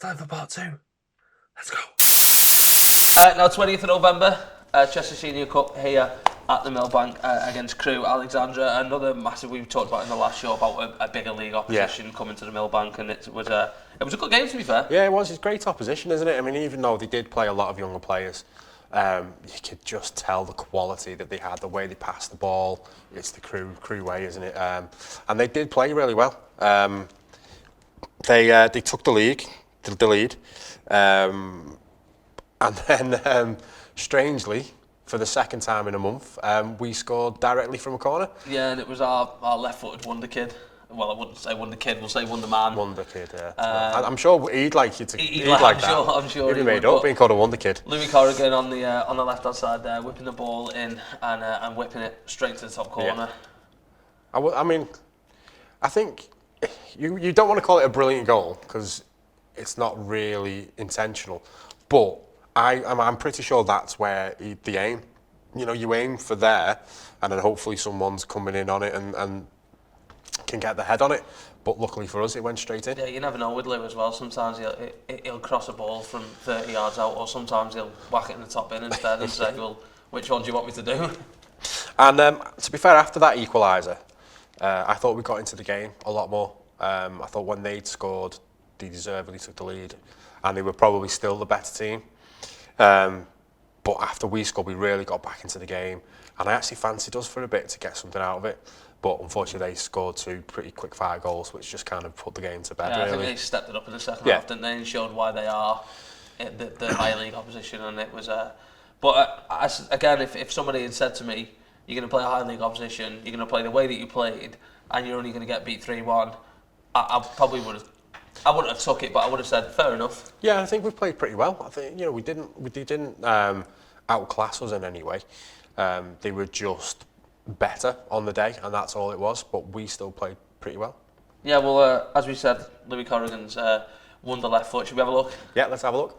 time for part 2. Let's go. Now 20th of November, Chester Senior Cup here at the Millbank against Crewe Alexandra. Another massive, we talked about in the last show about a bigger league opposition coming to the Millbank, and it was a good game, to be fair. Yeah, it was. It's great opposition, isn't it? I mean, even though they did play a lot of younger players, you could just tell the quality that they had, the way they passed the ball. It's the Crewe way, isn't it? And they did play really well. They took the lead, and then strangely, for the second time in a month, we scored directly from a corner. Yeah, and it was our left-footed wonder kid. Well, I wouldn't say wonder kid, we'll say wonder man. Wonder kid, yeah. I'm sure he'd like you to. He'd like that. I'm sure he'd be made up being called a wonder kid. Louis Corrigan on the left-hand side there, whipping the ball in and whipping it straight to the top corner. Yeah. I mean, I think you don't want to call it a brilliant goal because it's not really intentional, but I'm pretty sure that's where the aim. You know, you aim for there, and then hopefully someone's coming in on it and can get the head on it. But luckily for us, it went straight in. Yeah, you never know with Lou as well. Sometimes he'll cross a ball from 30 yards out, or sometimes he'll whack it in the top in instead and say, well, which one do you want me to do? And to be fair, after that equaliser, I thought we got into the game a lot more. I thought when they'd scored, they deservedly took the lead, and they were probably still the better team. But after we scored, we really got back into the game, and I actually fancied us for a bit to get something out of it. But unfortunately, they scored 2 pretty quick-fire goals, which just kind of put the game to bed, really. I think they stepped it up in the second half, didn't they, and showed why they are the high league opposition, and it was... again, if somebody had said to me, you're going to play a high league opposition, you're going to play the way that you played, and you're only going to get beat 3-1, I probably would have... I wouldn't have took it, but I would have said, fair enough. Yeah, I think we played pretty well. I think, you know, we didn't outclass us in any way. They were just better on the day, and that's all it was, but we still played pretty well. Yeah, well, as we said, Louis Corrigan's won the left foot. Should we have a look? Yeah, let's have a look.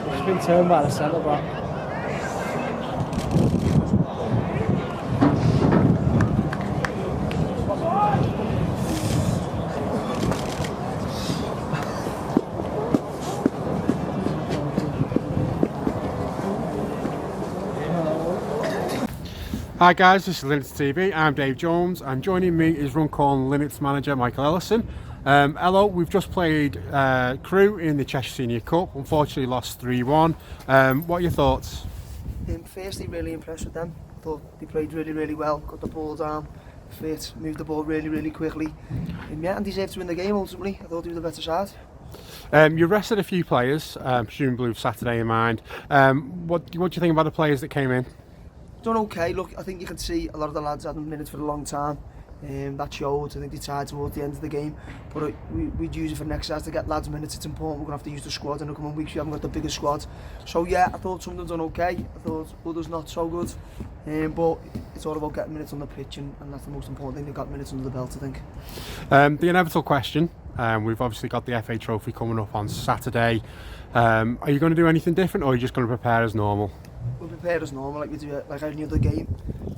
It's been turned by the centre back. Hi guys, this is Linnets TV. I'm Dave Jones, and joining me is Runcorn Linnets manager Michael Ellison. Hello, we've just played Crewe in the Cheshire Senior Cup. Unfortunately lost 3-1. What are your thoughts? Firstly, really impressed with them. I thought they played really, really well, got the ball down, fit, moved the ball really, really quickly. And deserved to win the game ultimately. I thought they were the better side. You rested a few players, presumably with Saturday in mind. What do you think about the players that came in? Done okay. Look, I think you can see a lot of the lads hadn't minutes for a long time. That showed. I think they tried towards the end of the game, but we'd use it for next exercise to get lads minutes. It's important. We're going to have to use the squad in the coming weeks. We haven't got the biggest squad. So yeah, I thought some of them done okay. I thought others not so good. But it's all about getting minutes on the pitch, and that's the most important thing. They've got minutes under the belt, I think. The inevitable question. We've obviously got the FA Trophy coming up on Saturday. Are you going to do anything different, or are you just going to prepare as normal? We'll prepare as normal, like we do like any other game.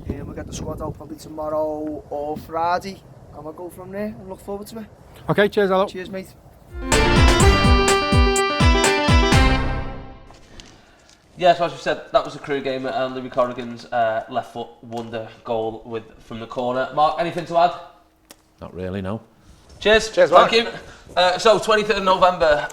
We'll get the squad out probably tomorrow or Friday, and we'll go from there and look forward to it. Okay, cheers, hello. Cheers, mate. Yeah, so as we said, that was a Crew game and Louis Corrigan's left foot wonder goal from the corner. Mark, anything to add? Not really, no. Cheers. Cheers, Mark. Thank you. So, 23rd of November,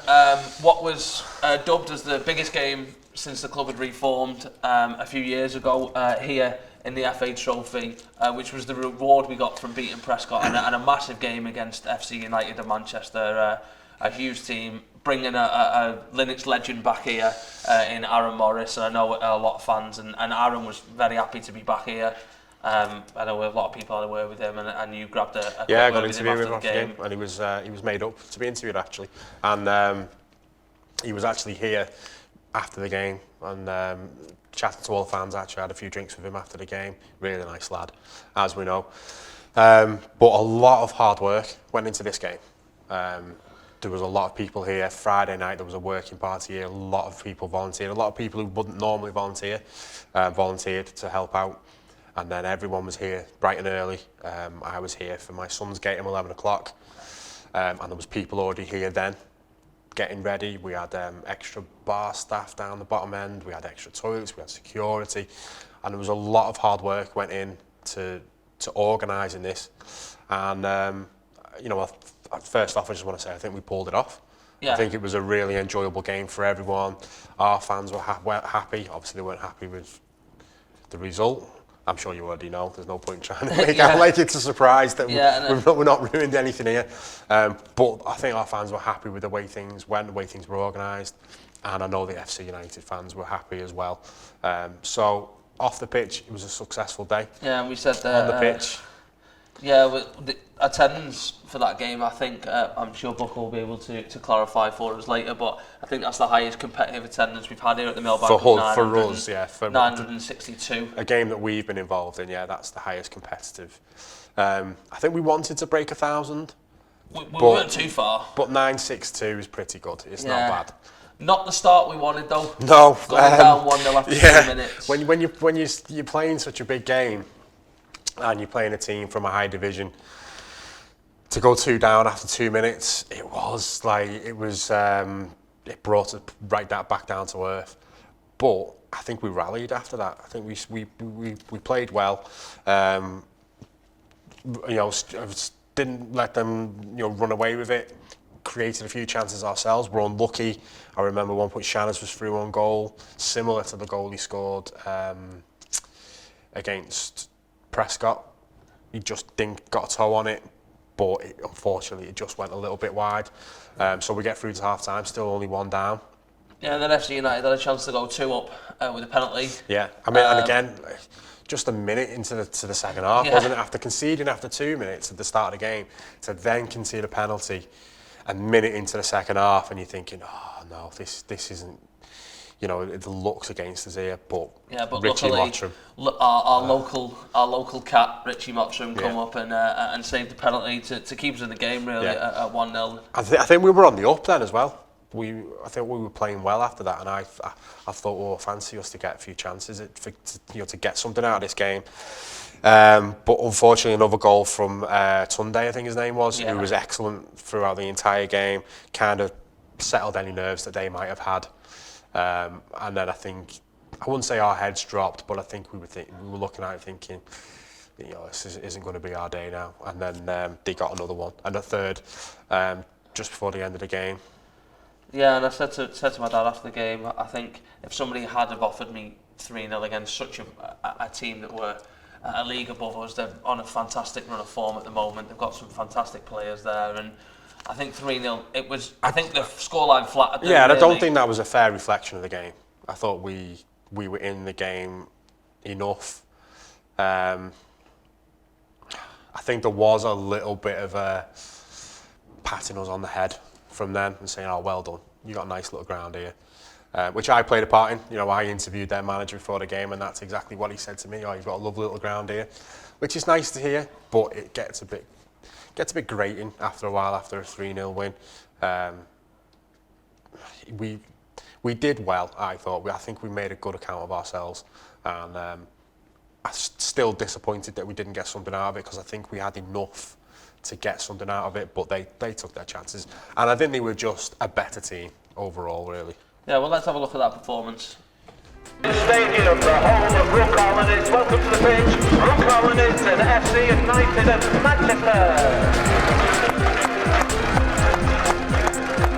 what was dubbed as the biggest game since the club had reformed a few years ago here in the FA Trophy, which was the reward we got from beating Prescott, and a massive game against FC United of Manchester, a huge team, bringing a Linnets legend back here in Aaron Morris. And I know a lot of fans, and Aaron was very happy to be back here. I know a lot of people had a word with him, and you grabbed a quick I word got with him interviewed after him the after the game, and he was made up to be interviewed actually, and he was actually here after the game and chatted to all the fans. Actually, had a few drinks with him after the game. Really nice lad, as we know. But a lot of hard work went into this game. There was a lot of people here. Friday night there was a working party here. A lot of people volunteered. A lot of people who wouldn't normally volunteer volunteered to help out. And then everyone was here bright and early. I was here for my son's game at 11 o'clock. And there was people already here then, getting ready. We had extra bar staff down the bottom end. We had extra toilets. We had security. And there was a lot of hard work went in to organising this. And, first off, I just want to say I think we pulled it off. Yeah. I think it was a really enjoyable game for everyone. Our fans were happy. Obviously, they weren't happy with the result. I'm sure you already know. There's no point trying to make out like it's a surprise that we're not ruined anything here. But I think our fans were happy with the way things went, the way things were organised. And I know the FC United fans were happy as well. So off the pitch, it was a successful day. Yeah, and we said that... On the pitch. Yeah, the attendance for that game, I think, I'm sure Buck will be able to clarify for us later, but I think that's the highest competitive attendance we've had here at the Millbank. For us, yeah. For 962. A game that we've been involved in, yeah, that's the highest competitive. I think we wanted to break 1,000. We weren't too far. But 962 is pretty good. It's not bad. Not the start we wanted, though. No. Going down 1-0 after 2 minutes. When you're playing such a big game, and you're playing a team from a high division, to go 2 down after 2 minutes, it brought it back down to earth. But I think we rallied after that. I think we played well. Didn't let them run away with it. Created a few chances ourselves. We're unlucky. I remember one point Shannons was through on goal, similar to the goal he scored against Prescott. He just got a toe on it, but unfortunately it just went a little bit wide. So we get through to half time, still only 1 down. Yeah, and then FC United had a chance to go 2 up with a penalty. Yeah, I mean, and again, just a minute into the second half, wasn't it? After conceding after 2 minutes at the start of the game, to then concede a penalty a minute into the second half, and you're thinking, oh no, this isn't. The luck's against us here, but Richie Mottram, our local cat Richie Mottram come up and saved the penalty to keep us in the game really at 1-0. I think we were on the up then as well. I think we were playing well after that, and I thought, fancy us to get a few chances to get something out of this game. But unfortunately, another goal from Tunde, I think his name was, who was excellent throughout the entire game, kind of settled any nerves that they might have had. And then I wouldn't say our heads dropped, but I think we were looking at it thinking, this isn't going to be our day now. And then they got another one, and a third, just before the end of the game. Yeah, and I said to my dad after the game, I think if somebody had have offered me 3-0 against such a team that were a league above us, they're on a fantastic run of form at the moment. They've got some fantastic players there, and I think 3-0. I think the scoreline flattered. Yeah, and I don't think that was a fair reflection of the game. I thought we were in the game enough. I think there was a little bit of a patting us on the head from them and saying, "Oh, well done, you got a nice little ground here," which I played a part in. You know, I interviewed their manager before the game, and that's exactly what he said to me. "Oh, you've got a lovely little ground here," which is nice to hear, but it gets a bit grating after a while after a 3-0 win. We did well, I thought. I think we made a good account of ourselves, and I'm still disappointed that we didn't get something out of it, because I think we had enough to get something out of it, but they took their chances, and I think they were just a better team overall, really. Yeah, well, let's have a look at that performance. Stadium, the home of Rook Linnets. Welcome to the pitch, Rook Linnets and FC United of Manchester.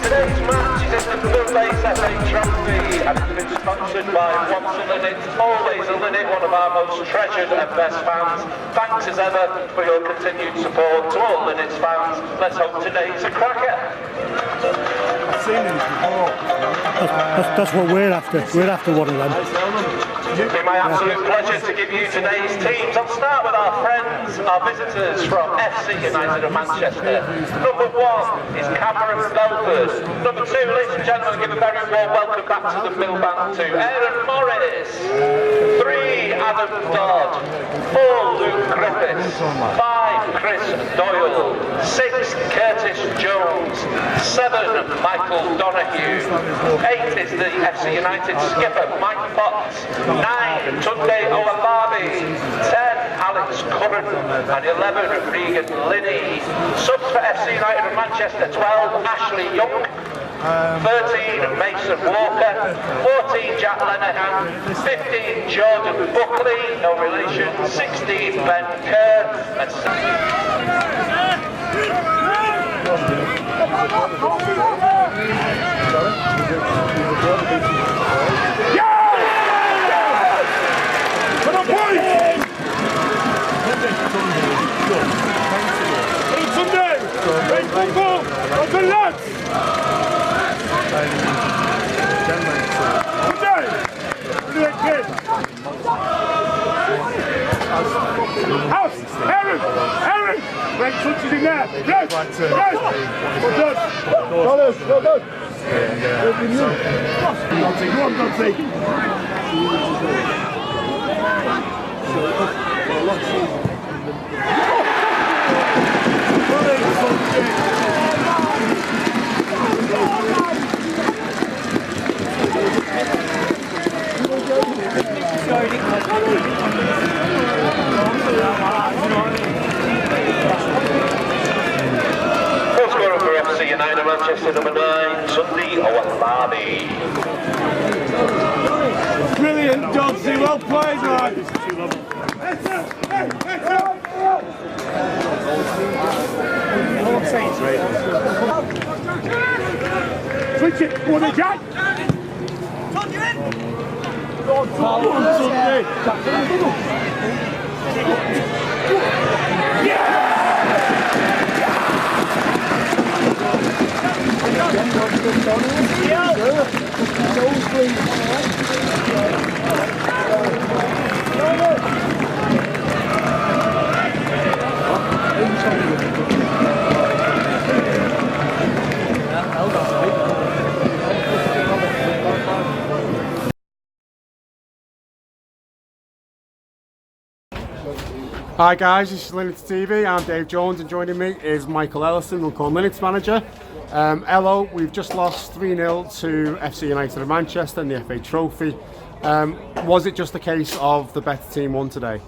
Today's match is in the Blue Base FA Trophy and it's been sponsored by Once a Linnet, always a Linnet, one of our most treasured and best fans. Thanks as ever for your continued support to all Linnets fans. Let's hope today's a cracker. I've seen these before. That's what we're after. We're after one of them. It'll be my absolute pleasure to give you today's teams. I'll start with our friends, our visitors from FC United of Manchester. Number 1 is Cameron Belford. Number 2, ladies and gentlemen, give a very warm welcome back to the Millbank to Aaron Morris. 3, Adam Dodd. 4, Luke Griffiths. 5, Chris Doyle. 6, Curtis Jones. 7, Michael Donahue. 8 is the FC United skipper, Mike Potts. 9, Tunde Owalabi. 10, Alex Curran. And 11, Regan Linney. Subs for FC United of Manchester, 12, Ashley Young. 13, Mason Walker. 14, Jack Lenahan. 15, Jordan Buckley, no relation. 16, Ben Kerr. And House! Aaron! Great touches in there! Yes! Well done! Well done! Go on, Dante! scorer for FC United Manchester, number 9, Sunday Owalabi. Brilliant, Doddsy, well played, man! Switch it, go on, Jack! Go on, Sunday! Hi guys, this is Linnets TV. I'm Dave Jones, and joining me is Michael Ellison, Runcorn Linnets manager. Ello, we've just lost 3-0 to FC United of Manchester in the FA Trophy. Was it just a case of the better team won today?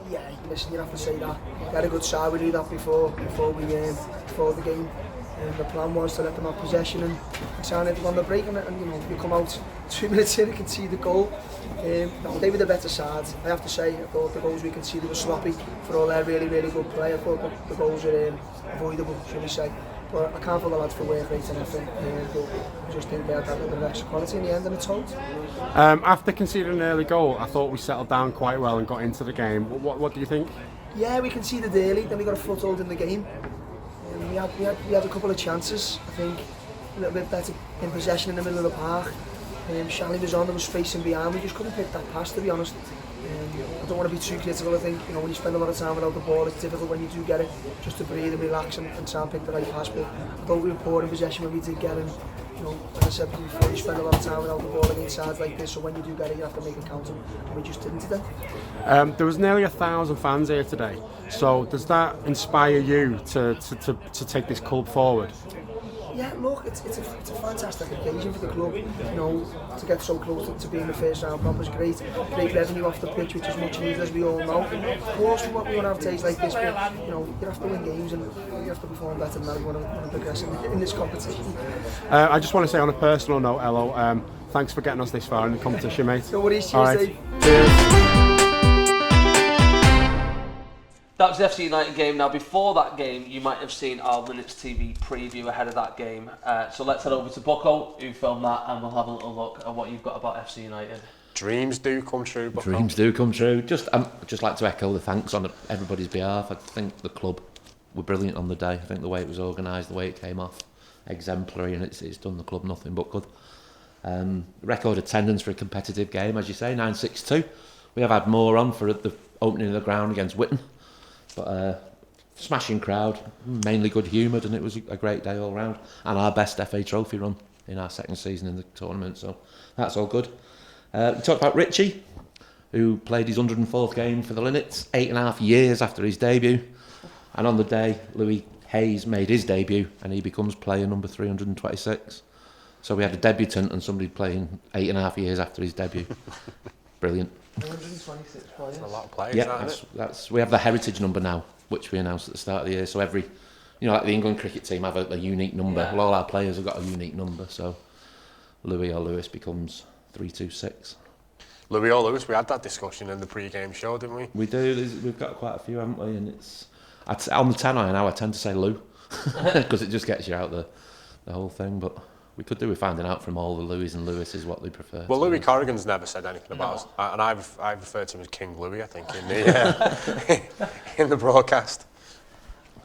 Yeah, listen, you have to say that. We had a good side, we knew that before the game. The plan was to let them have possession and sign it on the break, and you know, you come out 2 minutes in and can see the goal. No, they were the better side. I have to say, I thought the goals we could see they were sloppy for all their really good play. I thought the goals were avoidable, shall we say. But I can't fault the lads for work rate and effort. But I just think they had that little bit of extra quality in the end, and it's hold. After conceding an early goal, I thought we settled down quite well and got into the game. What do you think? Yeah, we conceded early, then we got a foothold in the game. We had a couple of chances, I think, a little bit better in possession in the middle of the park. Shanley was on, there was spacing behind, we just couldn't pick that pass, to be honest. I don't want to be too critical. I think, you know, when you spend a lot of time without the ball, it's difficult when you do get it, just to breathe and relax and try and pick the right pass. But I thought we were poor in possession when we did get it. You know, as I said before, you spend a lot of time without the ball against sides like this, so when you do get it, you have to make it count, and we just didn't today. There was nearly 1,000 fans here today, so does that inspire you to take this club forward? Yeah, look, it's a fantastic occasion for the club. You know, to get so close to being the first round prop is great. Great revenue off the pitch, which is much needed, as we all know. Of course, we want to have days like this, but you know, you have to win games and you have to perform better than that if you want to progress in this competition. I just want to say on a personal note, Elo, thanks for getting us this far in the competition, mate. No worries, cheers, All right. Dave. Cheers. That was the FC United game. Now, before that game, you might have seen our Linnets TV preview ahead of that game. So let's head over to Bucko, who filmed that, and we'll have a little look at what you've got about FC United. Dreams do come true, Bucko. Dreams do come true. I'd just like to echo the thanks on everybody's behalf. I think the club were brilliant on the day. I think the way it was organised, the way it came off, exemplary, and it's done the club nothing but good. Record attendance for a competitive game, as you say, 962. We have had more on for the opening of the ground against Witten. But smashing crowd, mainly good humoured, and it was a great day all round. And our best FA Trophy run in our second season in the tournament, so that's all good. We talked about Richie, who played his 104th game for the Linnets, 8.5 years after his debut. And on the day, Louis Hayes made his debut, and he becomes player number 326. So we had a debutant and somebody playing 8.5 years after his debut. Brilliant. 126 players. That's a lot of players, Yeah, that's we have the heritage number now, which we announced at the start of the year. So every, you know, like the England cricket team have a unique number. Yeah. Well, all our players have got a unique number. So Louis or Lewis becomes 326. Louis or Lewis, we had that discussion in the pre-game show, didn't we? We do. We've got quite a few, haven't we? And it's on the 10 iron now. I tend to say Lou because it just gets you out the whole thing, but. We could do with finding out from all the Louis and Lewises what they prefer. Well, Louis Corrigan's never said anything about us, and I've referred to him as King Louis, I think, in the in the broadcast.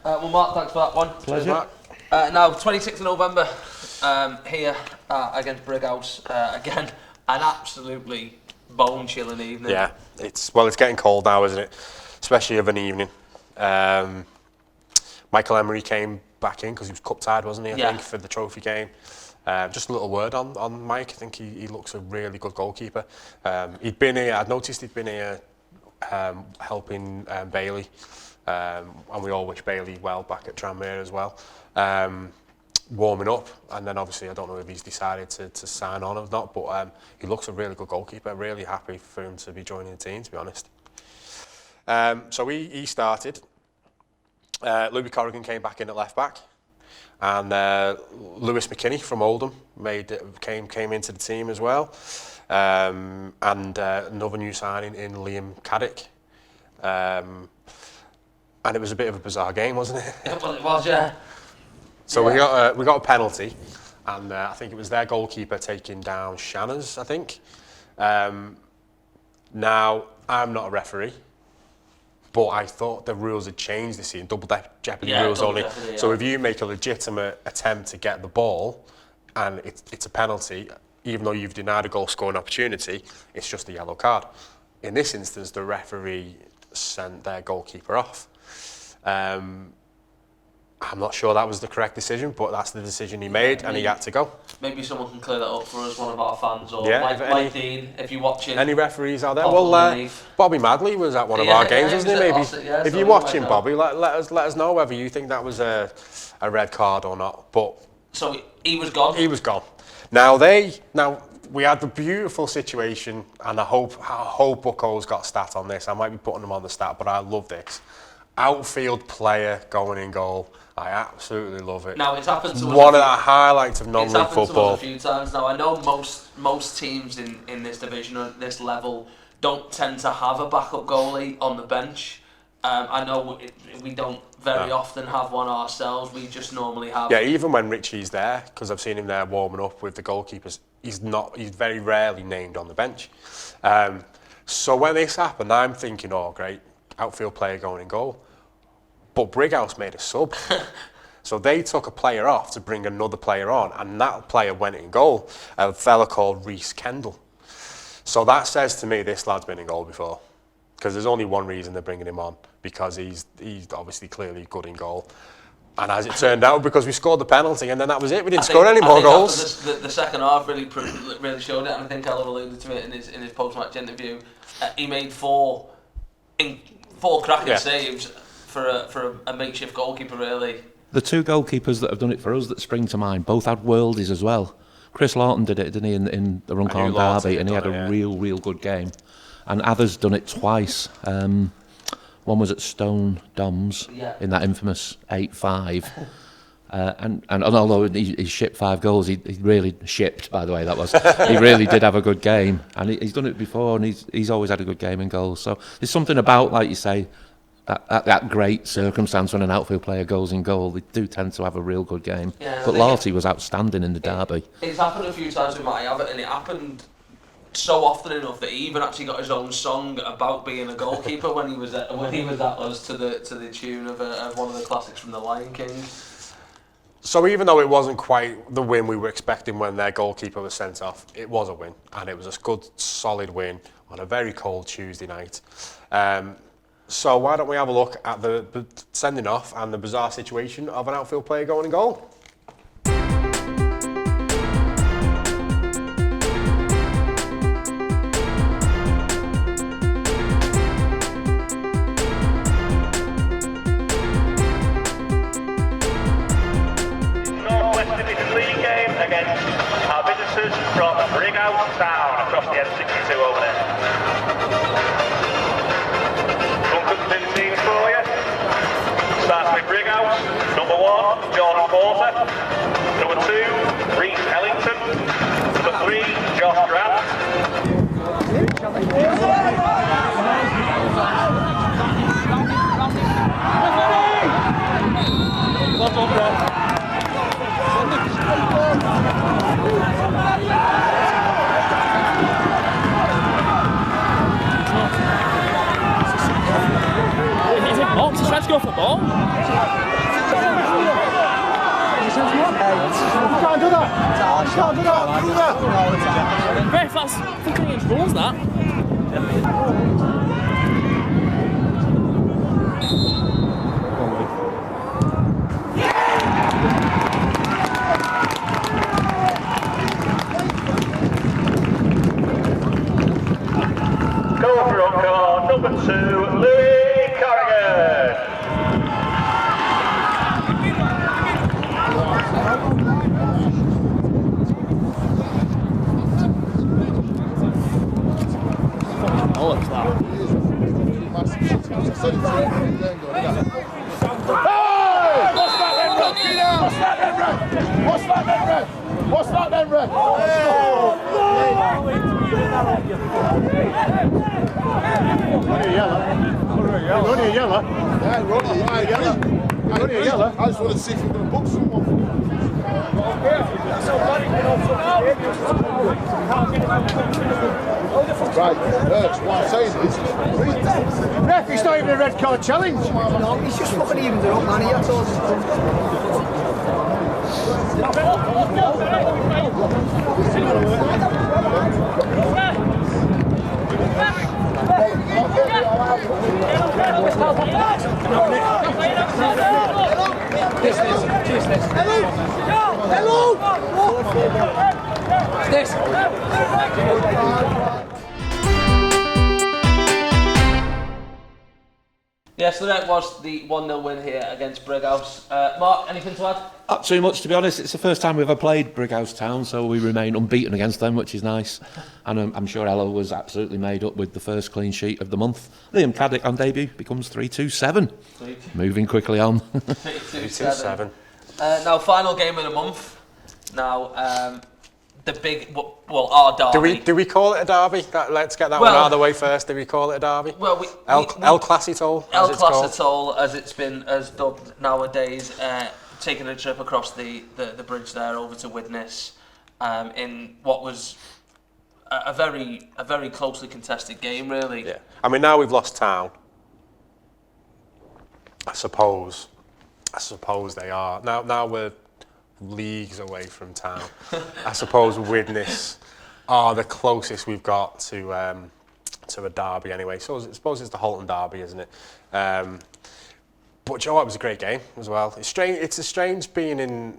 Well, Mark, thanks for that one. Pleasure. Mark. Now, 26th of November, here against Brighouse. Again, an absolutely bone-chilling evening. Yeah, it's getting cold now, isn't it? Especially of an evening. Michael Emery came back in because he was cup-tied, wasn't he? I think for the trophy game. Just a little word on Mike. I think he looks a really good goalkeeper. He'd been here. I'd noticed he'd been here helping Bailey, and we all wish Bailey well back at Tranmere as well. Warming up, and then obviously I don't know if he's decided to sign on or not, but he looks a really good goalkeeper. Really happy for him to be joining the team, to be honest. So he started. Louis Corrigan came back in at left back. And Lewis McKinney from Oldham came into the team as well, and another new signing in Liam Caddick, and it was a bit of a bizarre game, wasn't it? Well, it was, yeah. So we got a penalty, and I think it was their goalkeeper taking down Shanners, I think. Now I'm not a referee. But I thought the rules had changed this season, double jeopardy rules only. Jeopardy, so if you make a legitimate attempt to get the ball and it's a penalty, even though you've denied a goal scoring opportunity, it's just a yellow card. In this instance, the referee sent their goalkeeper off. I'm not sure that was the correct decision, but that's the decision he made, and he had to go. Maybe someone can clear that up for us, one of our fans, or Yeah, like Dean, if you're watching. Any referees out there? Well, Bobby Madley was at one of our games, wasn't he? Maybe if so you're watching, Bobby, let us know whether you think that was a red card or not. But so he was gone. He was gone. Now we had the beautiful situation, and I hope Bucko's got stat on this. I might be putting them on the stat, but I love this. Outfield player going in goal. I absolutely love it. Now, it's happened to us. One of the highlights of non-league football. It's happened to us a few times. Now, I know most teams in this division at this level don't tend to have a backup goalie on the bench. I know we don't very often have one ourselves. We just normally have. Yeah, even when Richie's there, because I've seen him there warming up with the goalkeepers, he's very rarely named on the bench. So when this happened, I'm thinking, oh great, outfield player going in goal. But Brighouse made a sub. So they took a player off to bring another player on, and that player went in goal, a fella called Reece Kendall. So that says to me, this lad's been in goal before. Because there's only one reason they're bringing him on, because he's obviously clearly good in goal. And as it turned out, because we scored the penalty, and then that was it. We didn't score any more goals. The second half really showed it, and I think Ella alluded to it in his post-match interview. He made four cracking saves for a makeshift goalkeeper, really. The two goalkeepers that have done it for us that spring to mind both had worldies as well. Chris Lawton did it, didn't he, in the Runcorn derby, and he had a real good game. And Ather's done it twice. One was at Stone Doms in that infamous 8-5. And although he shipped 5 goals, he really shipped, by the way, that was. He really did have a good game. And he's done it before, and he's always had a good game in goals. So there's something about, like you say, that great circumstance when an outfield player goes in goal. They do tend to have a real good game. Yeah, but Lawty was outstanding in the derby. It's happened a few times with Matty Abbott, and it happened so often enough that he even actually got his own song about being a goalkeeper when he was at us to the tune of one of the classics from The Lion King. So even though it wasn't quite the win we were expecting when their goalkeeper was sent off, it was a win, and it was a good, solid win on a very cold Tuesday night. So why don't we have a look at the sending off and the bizarre situation of an outfield player going in goal? Our visitors from Brighouse Town across the M62 over there. Some teams for you. Starts with Brighouse. Number 1, Jordan Porter. Number 2, Reece Ellington. Number 3, Josh Grant. He's trying to go for the ball. You can't do that. You can't do that. Do that. Ref, that's fucking against rules, that. Goal for Uncorn, number 2, Louis Corrigan. What's that then, Red? Only a yellow. Only a yellow. Yeah, only a yellow. Only a yellow. I just want to see if we're going to book someone. Right, that's what I'm saying is... Ref, it's not even a red card challenge. No, he's just fucking evened it up, man. He had Yeah, so that was the 1-0 win here against Brighouse. Mark, anything to add? Not too much, to be honest. It's the first time we've ever played Brighouse Town, so we remain unbeaten against them, which is nice. And I'm sure Ella was absolutely made up with the first clean sheet of the month. Liam Caddick on debut becomes 3-2-7. Moving quickly on. 3-2-7. Now, final game of the month. Now, the big, well, our derby. Do we call it a derby? Let's get that one out of the way first. Do we call it a derby? Well, El Clasito, El Clasito, as dubbed nowadays, taking a trip across the bridge there over to Widnes, in what was a very closely contested game, really. Yeah. I mean, now we've lost town. I suppose they are. Now we're leagues away from town. I suppose Widnes are the closest we've got to a derby anyway. So I suppose it's the Halton derby, isn't it? But Joe, it was a great game as well. It's strange. It's strange being in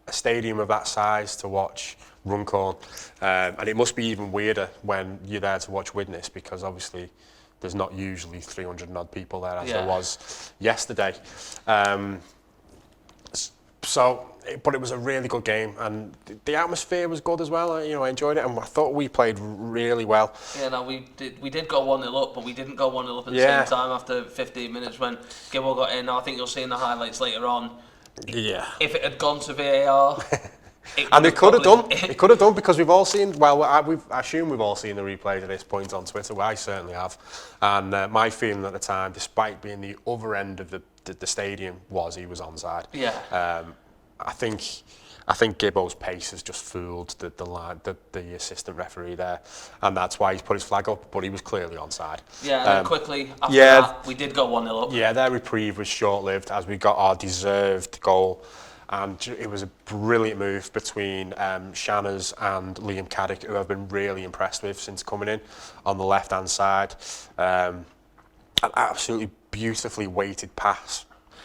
a stadium of that size to watch Runcorn, and it must be even weirder when you're there to watch Widnes, because obviously there's not usually 300 and odd people there as there was yesterday. But it was a really good game, and the atmosphere was good as well. I enjoyed it, and I thought we played really well. Yeah, no, we did go 1-0 up, but we didn't go 1-0 up at the same time after 15 minutes when Gibbo got in. I think you'll see in the highlights later on. Yeah. If it had gone to VAR, and it could have done. It could have done, because we've all seen. Well, I assume we've all seen the replays at this point on Twitter. Well, I certainly have. And my feeling at the time, despite being the other end of the stadium, was he was onside. Yeah. I think Gibbo's pace has just fooled the assistant referee there, and that's why he's put his flag up. But he was clearly onside. Yeah, and then quickly after that, we did go 1-0 up. Yeah, their reprieve was short-lived as we got our deserved goal, and it was a brilliant move between Shanners and Liam Caddick, who I've been really impressed with since coming in on the left-hand side. An absolutely beautifully weighted pass.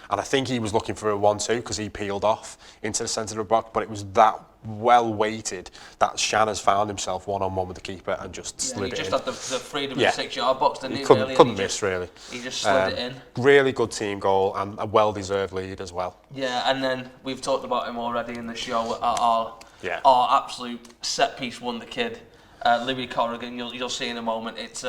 And I think he was looking for a 1-2 because he peeled off into the centre of the box, but it was that well weighted that Shanners found himself one-on-one with the keeper and just slid it in. He just had the freedom in the 6-yard box, didn't he? Couldn't miss, really. He just slid it in. Really good team goal and a well-deserved lead as well. Yeah, and then we've talked about him already in the show. Our absolute set-piece wonder kid, Louis Corrigan, you'll see in a moment. It's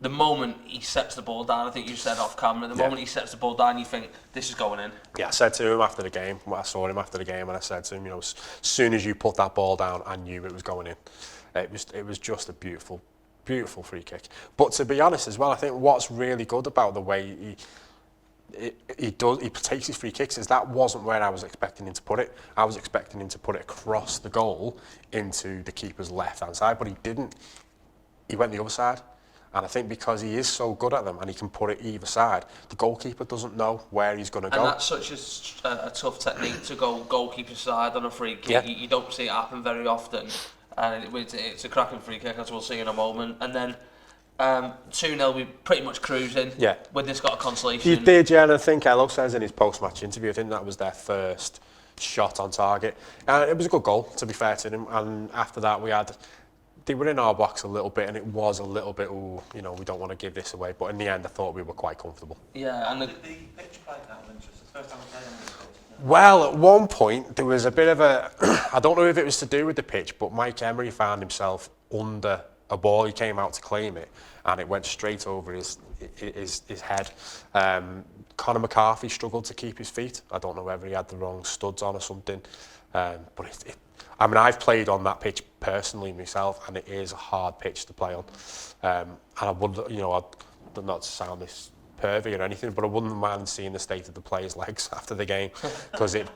the moment he sets the ball down, I think you said off camera, the moment he sets the ball down, you think, this is going in. Yeah, I said to him after the game, I saw him after the game, and I said to him, as soon as you put that ball down, I knew it was going in. It was just a beautiful, beautiful free kick. But to be honest as well, I think what's really good about the way he takes his free kicks is that wasn't where I was expecting him to put it. I was expecting him to put it across the goal into the keeper's left-hand side, but he didn't. He went the other side. And I think because he is so good at them and he can put it either side, the goalkeeper doesn't know where he's going to go. And that's such a tough technique to go goalkeeper side on a free kick. Yeah. You don't see it happen very often. And it's a cracking free kick, as we'll see in a moment. And then 2-0, we pretty much cruising. Yeah. Widnes got a consolation. He did, yeah. And I think Elo says in his post-match interview, I think that was their first shot on target. And it was a good goal, to be fair to them. And after that, they were in our box a little bit, and it was a little bit, we don't want to give this away. But in the end, I thought we were quite comfortable. Yeah, and the pitch played that interest. It's the first time we played on this pitch. Well, at one point, there was a bit of a... I don't know if it was to do with the pitch, but Mike Emery found himself under a ball. He came out to claim it, and it went straight over his head. Conor McCarthy struggled to keep his feet. I don't know whether he had the wrong studs on or something. But I've played on that pitch personally myself, and it is a hard pitch to play on. And I would, not to sound this pervy or anything, but I wouldn't mind seeing the state of the players' legs after the game, because it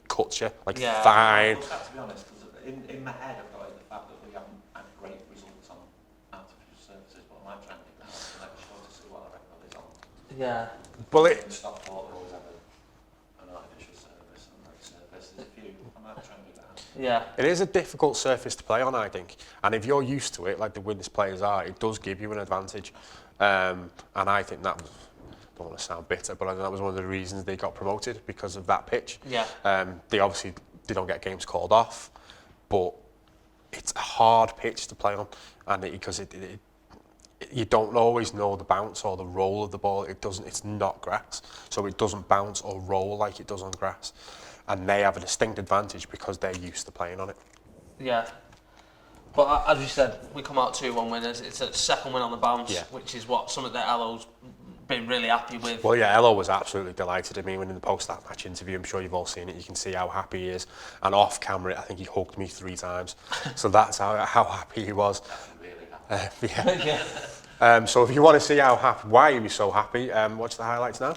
cuts you fine. To be honest, in my head I've got the fact that we haven't had great results on artificial surfaces, but I might try and pick that up and let you to see what the record is on. Yeah. Well, Stockport always have an artificial surface and that surface. There's a few. I might try and pick that up. Yeah. It is a difficult surface to play on, I think. And if you're used to it, like the Widnes players are, it does give you an advantage. And I think that was, I don't want to sound bitter, but I think that was one of the reasons they got promoted, because of that pitch. Yeah. They don't get games called off, but it's a hard pitch to play on, and because you don't always know the bounce or the roll of the ball. It's not grass, so it doesn't bounce or roll like it does on grass. And they have a distinct advantage because they're used to playing on it. Yeah. But as you said, we come out 2-1 winners. It's a second win on the bounce, which is what some of the Elo's been really happy with. Well, yeah, Elo was absolutely delighted. I mean, when in the post-match interview, I'm sure you've all seen it, you can see how happy he is. And off camera, I think he hugged me 3 times. So that's how happy he was. So if you want to see why he was so happy, watch the highlights now.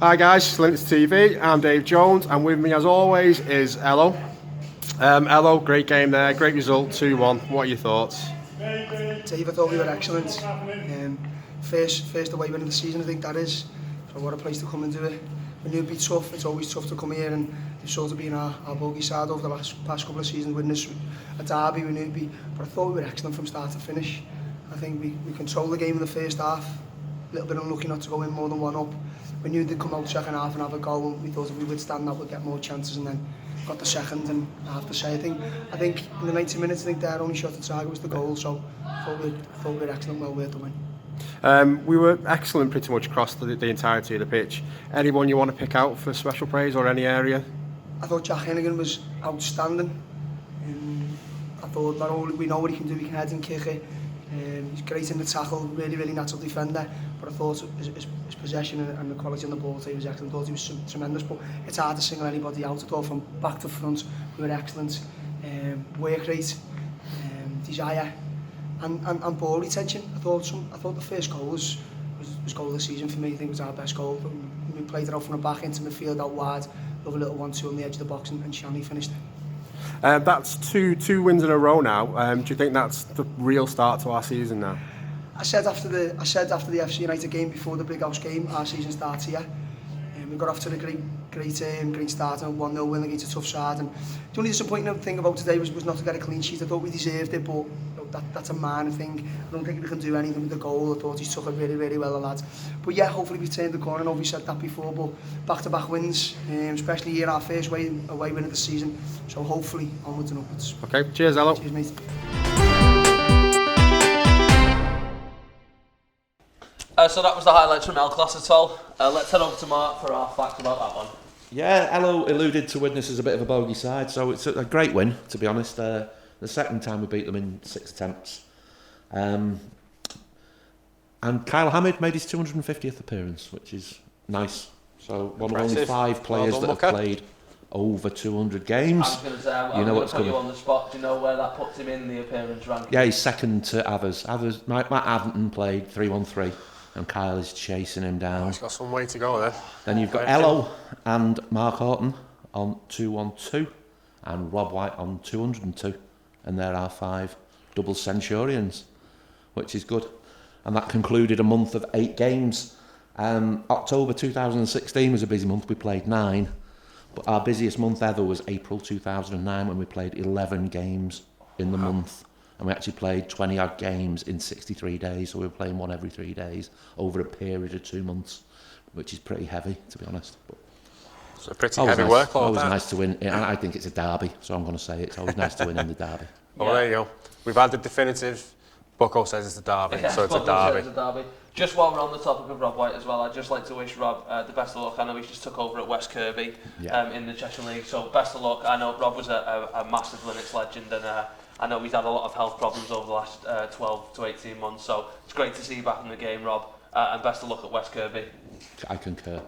Hi guys, it's Linnets TV. I'm Dave Jones, and with me as always is Elo. Elo, great game there, great result, 2-1. What are your thoughts? Dave, I thought we were excellent. First away win of the season, I think that is. So what a place to come and do it. We knew it'd be tough. It's always tough to come here, and they've sort of been our bogey side over the past couple of seasons. Winning a derby, we knew it'd be. But I thought we were excellent from start to finish. I think we controlled the game in the first half. A little bit unlucky not to go in more than 1 up. We knew they'd come out second half and have a goal, and we thought if we would stand that, we'd get more chances, and then got the second. And I have to say, I think in the 90 minutes, I think their only shot at target was the goal. So I thought we were excellent, well worth the win. We were excellent pretty much across the entirety of the pitch. Anyone you want to pick out for special praise or any area? I thought Jack Hennigan was outstanding. I thought not only we know what he can do, he can head and kick it. He's great in the tackle, really natural defender. But I thought his possession and the quality on the ball today was excellent. I thought he was tremendous. But it's hard to single anybody out. I thought from back to front we were excellent. Work rate, desire, and ball retention. I thought the first goal was goal of the season for me. I think it was our best goal. We played it out from the back into midfield out wide. Love a little 1-2 on the edge of the box, and Shanley finished it. That's two wins in a row now. Do you think that's the real start to our season now? I said after the FC United game before the Big House game, our season starts here. We got off to a great start and 1-0 win against a tough side. And the only disappointing thing about today was not to get a clean sheet. I thought we deserved it, but that's a minor thing. I don't think we can do anything with the goal. I thought he took it really well, the lads. But yeah, hopefully we've turned the corner. I know we said that before, but back-to-back wins, especially here, our first away win of the season. So hopefully onwards and upwards. Okay, cheers, Elo. Cheers, mate. So that was the highlights from El Clasico. Let's head over to Mark for our facts about that one. Yeah, Elo alluded to Widnes as a bit of a bogey side, so it's a great win, to be honest. The second time we beat them in 6 attempts. And Kyle Hamid made his 250th appearance, which is nice. So one of only 5 players that have played over 200 games. I was going to say, I'm you know going what's to put coming. you on the spot. Do you know where that puts him in the appearance ranking? Yeah, he's second to others. Matt Aventon played 3-1-3, and Kyle is chasing him down. He's got some way to go there. Then you've got Ello and Mark Horton on 212, and Rob White on 202, and there are 5 double centurions, which is good. And that concluded a month of 8 games. October 2016 was a busy month. We played 9, but our busiest month ever was April 2009 when we played 11 games in the month, and we actually played 20 odd games in 63 days. So we were playing one every 3 days over a period of 2 months, which is pretty heavy, to be honest. But it's a pretty heavy workload. Always nice to win. And I think it's a derby, so I'm going to say it's always nice to win in the derby. Well, there you go. We've had the definitive. Bucko says it's a derby, so it's a derby. Just while we're on the topic of Rob White as well, I'd just like to wish Rob the best of luck. I know he's just took over at West Kirby in the Cheshire League, so best of luck. I know Rob was a massive Linnets legend, and I know he's had a lot of health problems over the last 12 to 18 months, so it's great to see you back in the game, Rob, and best of luck at West Kirby. I concur.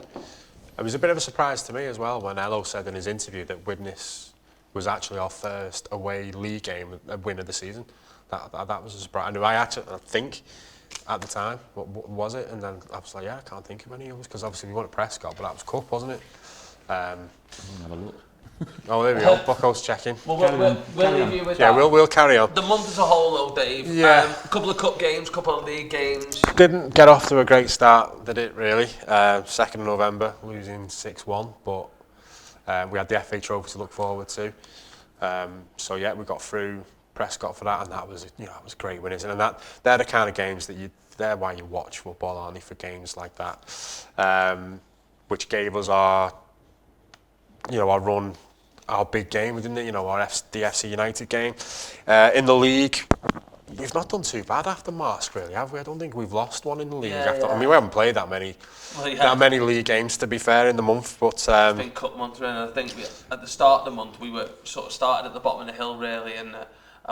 It was a bit of a surprise to me as well when Ello said in his interview that Widnes was actually our first away league game, a win of the season. That was a surprise. I think at the time, what was it? And then I was like, yeah, I can't think of any others because obviously we won at Prescott, but that was Cup, wasn't it? Have a look. Oh, there we go. Bucko's checking. Well, we'll leave you with that. Yeah, we'll carry on. The month as a whole, though, Dave. Yeah. A couple of cup games, couple of league games. Didn't get off to a great start, did it? Really. 2nd of November, losing 6-1, but we had the FA Trophy to look forward to. So yeah, we got through Prescott for that, and that was great winners, and they're the kind of games that they're why you watch football, aren't they, for games like that, which gave us our run, our big game, didn't it? The FC United game in the league. We've not done too bad after March, really, have we? I don't think we've lost one in the league. I mean, we haven't played that many league games, to be fair, in the month. But it's been cup month, and I think at the start of the month we were sort of started at the bottom of the hill, really, and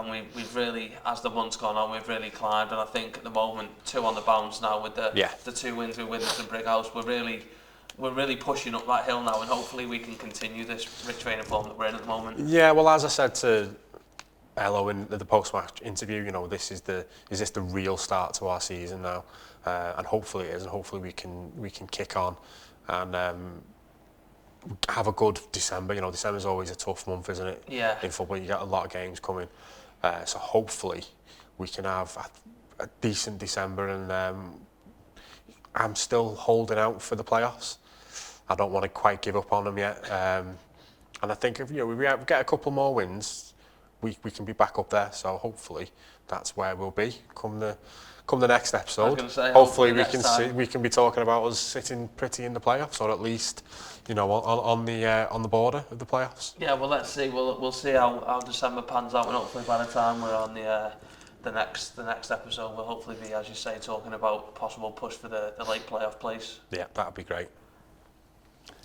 we've really, as the month's gone on, we've really climbed. And I think at the moment, 2 on the bounce now with the 2 wins with Widnes and Brighouse, we're really pushing up that hill now, and hopefully we can continue this rich training form that we're in at the moment. Yeah, well, as I said to Ello in the post-match interview, is this the real start to our season now? And hopefully it is, and hopefully we can kick on and have a good December. December's always a tough month, isn't it? Yeah. In football, you get a lot of games coming, so hopefully we can have a decent December, and I'm still holding out for the playoffs. I don't want to quite give up on them yet, and I think if we get a couple more wins, we can be back up there. So hopefully that's where we'll be come the next episode. I was gonna say, hopefully we can be talking about us sitting pretty in the playoffs, or at least on the border of the playoffs. Yeah, well, let's see. We'll see how December pans out, and hopefully by the time we're on the next episode, we'll hopefully be, as you say, talking about possible push for the late playoff place. Yeah, that'd be great.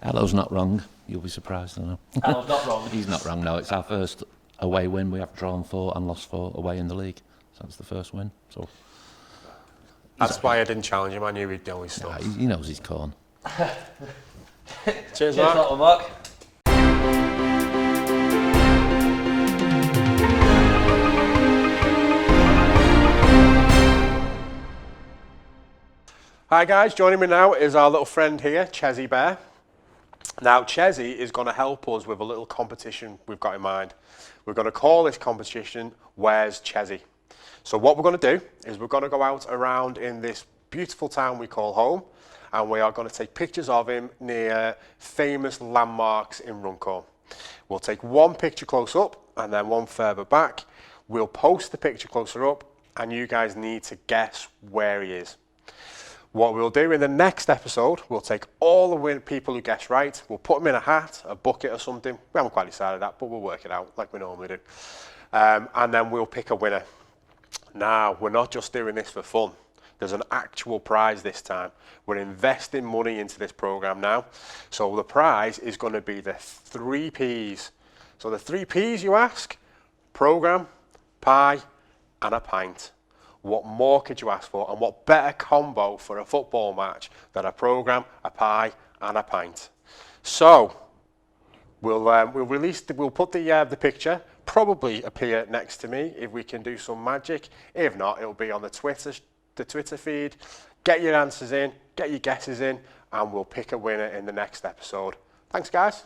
Ello's not wrong. You'll be surprised, I know. Ello's not wrong. He's not wrong, no. It's our first away win. We have drawn 4 and lost 4 away in the league. So that's the first win. So that's why I didn't challenge him. I knew he'd know his stuff. Yeah, he knows his corn. Cheers, Mark. Mark. Hi guys, joining me now is our little friend here, Chezi Bear. Now, Chezi is going to help us with a little competition we've got in mind. We're going to call this competition, Where's Chezi? So what we're going to do is we're going to go out around in this beautiful town we call home, and we are going to take pictures of him near famous landmarks in Runcorn. We'll take one picture close up and then one further back. We'll post the picture closer up, and you guys need to guess where he is. What we'll do in the next episode, we'll take all the people who guess right, we'll put them in a hat, a bucket or something. We haven't quite decided that, but we'll work it out like we normally do. And then we'll pick a winner. Now, we're not just doing this for fun. There's an actual prize this time. We're investing money into this program now. So the prize is going to be the 3 Ps. So the 3 Ps, you ask? Program, pie, and a pint. What more could you ask for? And what better combo for a football match than a programme, a pie and a pint? So, We'll put the picture, probably appear next to me if we can do some magic. If not, it'll be on the Twitter feed. Get your answers in, get your guesses in, and we'll pick a winner in the next episode. Thanks, guys.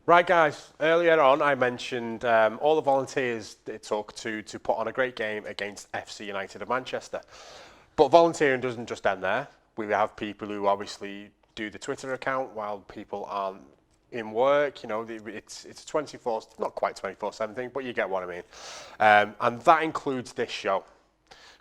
Right, guys, earlier on I mentioned all the volunteers it took to put on a great game against FC United of Manchester. But volunteering doesn't just end there. We have people who obviously do the Twitter account while people aren't in work. You know, it's 24, not quite 24/7 thing, but you get what I mean. And that includes this show.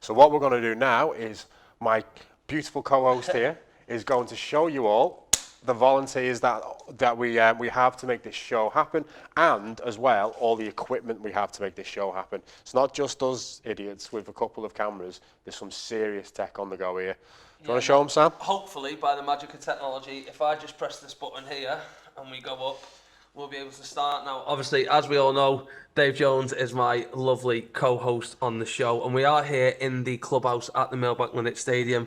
So what we're going to do now is my beautiful co-host here is going to show you all the volunteers that we have to make this show happen, and as well all the equipment we have to make this show happen. It's not just us idiots with a couple of cameras. There's some serious tech on the go here. Do you want to show them, Sam? Hopefully, by the magic of technology, if I just press this button here and we go up, we'll be able to start. Now, obviously, as we all know, Dave Jones is my lovely co-host on the show, and we are here in the clubhouse at the Millbank Linnets Stadium.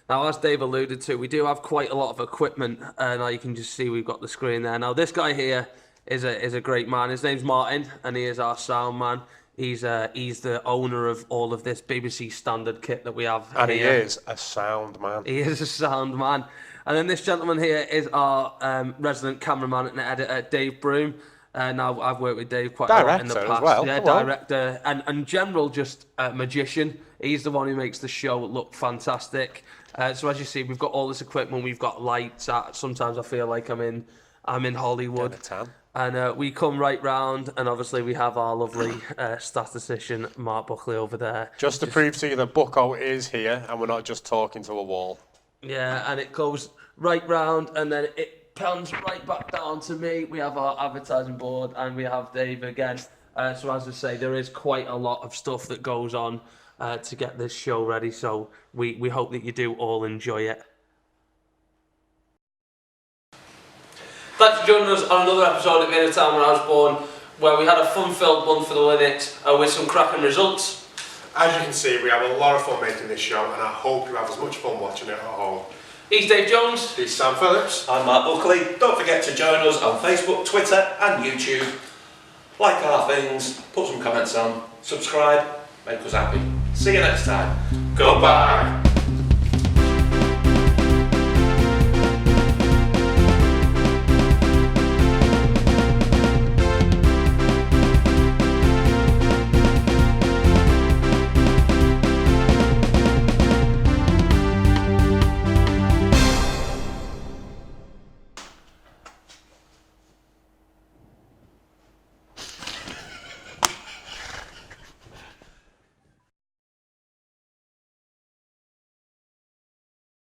Now, as Dave alluded to, we do have quite a lot of equipment. Now you can just see we've got the screen there. Now, this guy here is a great man. His name's Martin, and he is our sound man. He's the owner of all of this BBC standard kit that we have and here. He is a sound man. He is a sound man. And then this gentleman here is our resident cameraman and editor, Dave Broom. Now, I've worked with Dave quite a lot in the past. Director as well. Yeah, director and general just magician. He's the one who makes the show look fantastic. So as you see, we've got all this equipment. We've got lights. Sometimes I feel like I'm in Hollywood. And we come right round, and obviously we have our lovely statistician, Mark Buckley, over there. Just to prove to you that Bucko is here, and we're not just talking to a wall. Yeah, and it goes right round, and then it pans right back down to me. We have our advertising board, and we have Dave again. So as I say, there is quite a lot of stuff that goes on to get this show ready. So we hope that you do all enjoy it. Thanks for joining us on another episode of In a Town Where I Was Born, where we had a fun-filled month for the Linnets with some cracking results. As you can see, we have a lot of fun making this show, and I hope you have as much fun watching it at home. He's Dave Jones. He's Sam Phillips. I'm Mark Buckley. Don't forget to join us on Facebook, Twitter and YouTube. Like our things, put some comments on, subscribe, make us happy. See you next time. Goodbye.